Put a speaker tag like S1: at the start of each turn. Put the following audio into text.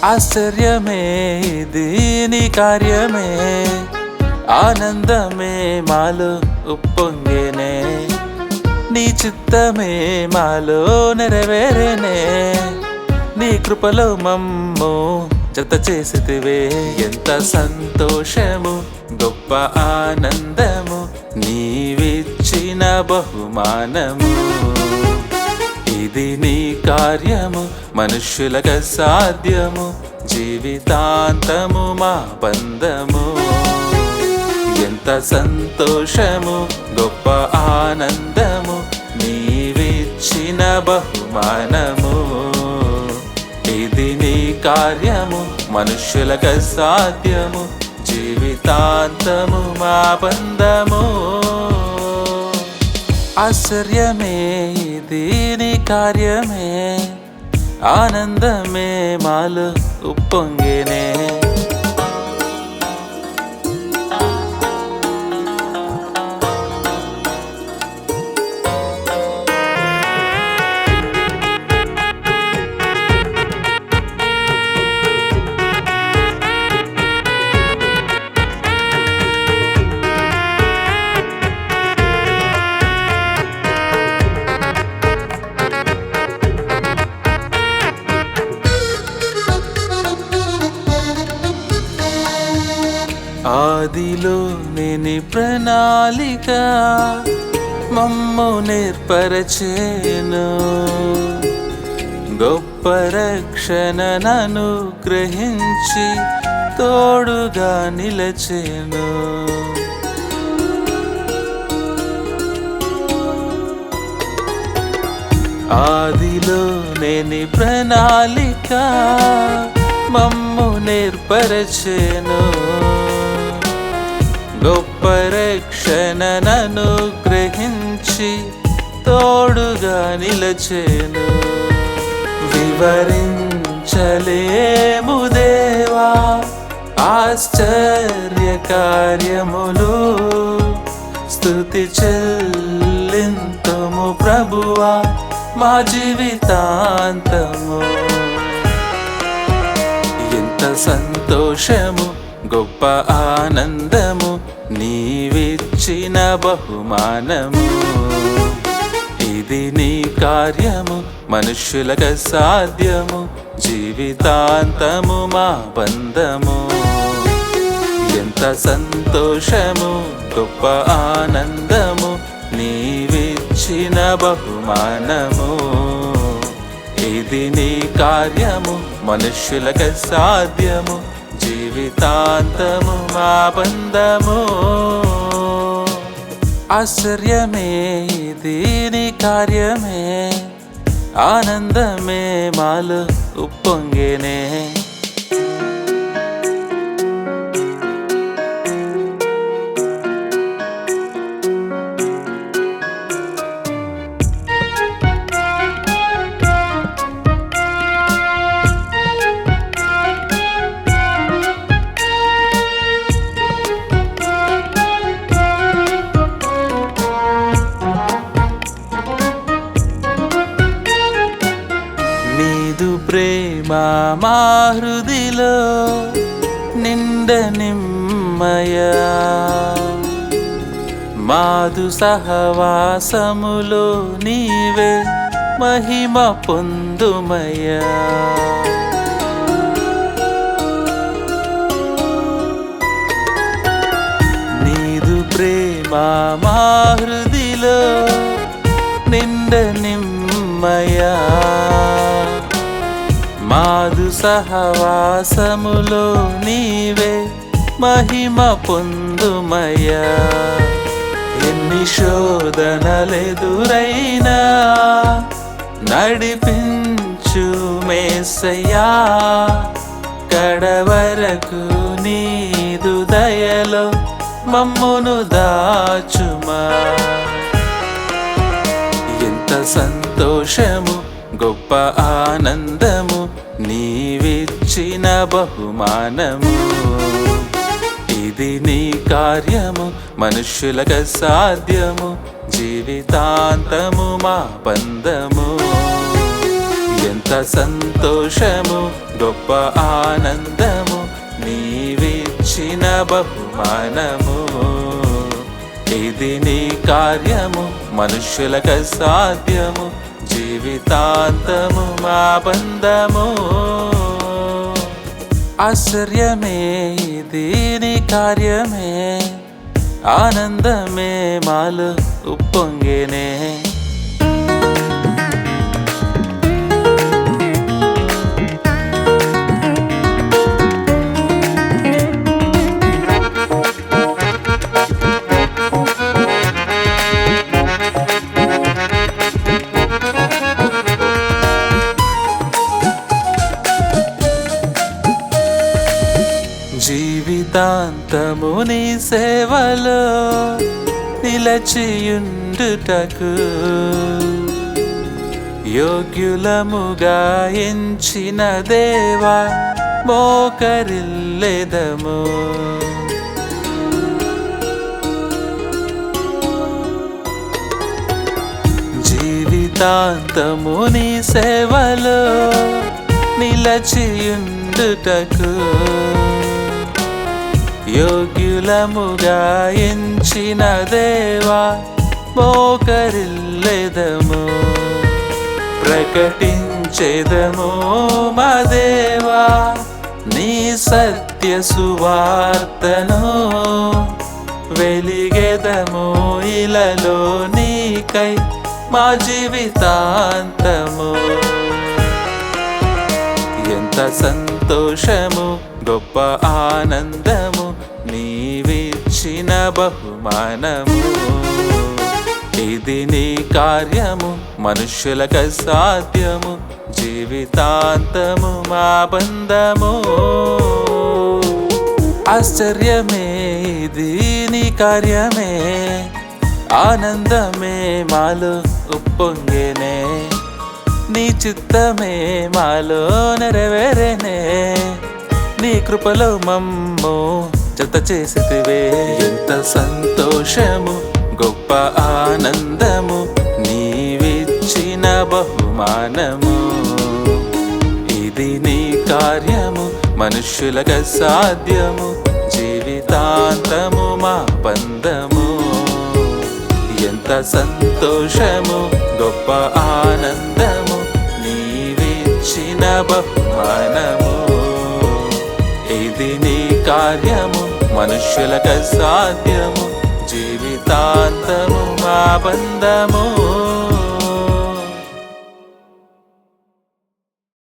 S1: ఆశ్చర్యమే ఇది నీ కార్యమే, ఆనందమే మాలో ఉప్పొంగేనే, నీ చిత్తమే మాలో నెరవేరేనే, నీ కృపలో మమ్ము జత చేసితివే. ఎంత సంతోషము గొప్ప ఆనందము, నీవిచ్చిన బహుమానము. ఇది నీ కార్యము మనుష్యులకు సాధ్యము, జీవితాంతము మా బంధము. ఎంత సంతోషము గొప్ప ఆనందము, నీవిచ్చిన బహుమానము. ఇది నీ కార్యము మనుష్యులకు సాధ్యము, జీవితాంతము మా బంధము. ఆశ్చర్యమే ఇది నీ కార్యమే, ఆనందమే మాలో ఉప్పొంగేనే. ఆదిలో నేని ప్రణాళిక మమ్ము నేర్పరచేను, గొప్ప రక్షణను గ్రహించి తోడుగా నిలచేను. ఆదిలో నేని ప్రణాళిక మమ్ము నేర్పరచేను, గొప్ప రక్షణను గ్రహించి తోడుగా నిలచేను. వివరించలేము దేవా ఆశ్చర్య కార్యములు, స్తుతి చెల్లింతుము ప్రభువా మా జీవితాంతము. ఎంత సంతోషము గొప్ప ఆనందము, నీవిచ్చిన బహుమానము. ఇది నీ కార్యము మనుష్యులకు సాధ్యము, జీవితాంతము మా బంధము. ఎంత సంతోషము గొప్ప ఆనందము, నీవిచ్చిన బహుమానము. ఇది నీ కార్యము మనుష్యులకు సాధ్యము, జీవితాంతము మా బంధము. ఆశ్చర్యమే ఇది నీ కార్యమే, ఆనందమే మాలో ఉప్పొంగేనే. ప్రేమ మా హృదిలో నిండ నిమ్మయా, మాదు సహవాసములో నీవే మహిమ పొందుమయ్యా. నీదు ప్రేమ మా హృదిలో నిండ నిమ్మయా, మాదు సహవాసములో నీవే మహిమ పొందుమయ్యా. ఎన్ని శోధనలెదురైనా నడిపించు మేసయ్యా, కడవరకు నీదు దయలో మమ్మును దాచుమా. ఎంత సంతోషము గొప్ప ఆనందము, నీవిచ్చిన బహుమానము. ఇది నీ కార్యము మనుష్యులకు సాధ్యము, జీవితాంతము మా బంధము. ఎంత సంతోషము గొప్ప ఆనందము నీవిచ్చిన బహుమానము. ఇది నీ కార్యము మనుష్యులకు సాధ్యము, జీవితాంతము మా బంధము. ఆశ్చర్యమే ఇది నీ కార్యమే, ఆనందమే మాలో ఉప్పొంగేనే. జీవితాంతము నీ సేవలో నిలచియుండుటకు యోగ్యులముగా ఎంచిన దేవా మోకరిల్లెదము. జీవితాంతము నీ సేవలో నిలచియుండుటకు యోగ్యులముగా ఎంచిన దేవా మోకరిల్లెదము. ప్రకటించెదము మా దేవా నీ సత్య సువార్తను, వెలిగెదము ఇలలో నీకై మా జీవితాంతము. ఎంత సంతోషము గొప్ప ఆనందము నీవిచ్చిన బహుమానము. ఇది నీ కార్యము మనుష్యులకు సాధ్యము, జీవితాంతము మా బంధము. ఆశ్చర్యమే ఇది నీ కార్యమే, ఆనందమే మాలో ఉప్పొంగేనే. నీ చిత్తమే మాలో నెరవేరేనే, నీ కృపలో మమ్ము జత చేసితివే. ఎంత సంతోషము గొప్ప ఆనందము నీవిచ్చిన బహుమానము. ఇది నీ కార్యము మనుష్యులకు సాధ్యము, జీవితాంతము మా బంధము. ఎంత సంతోషము గొప్ప ఆనందము నీవిచ్చిన బహుమానము. ఇది నీ కార్యము మనుష్యులకు సాధ్యము, జీవితాంతము మా బంధము.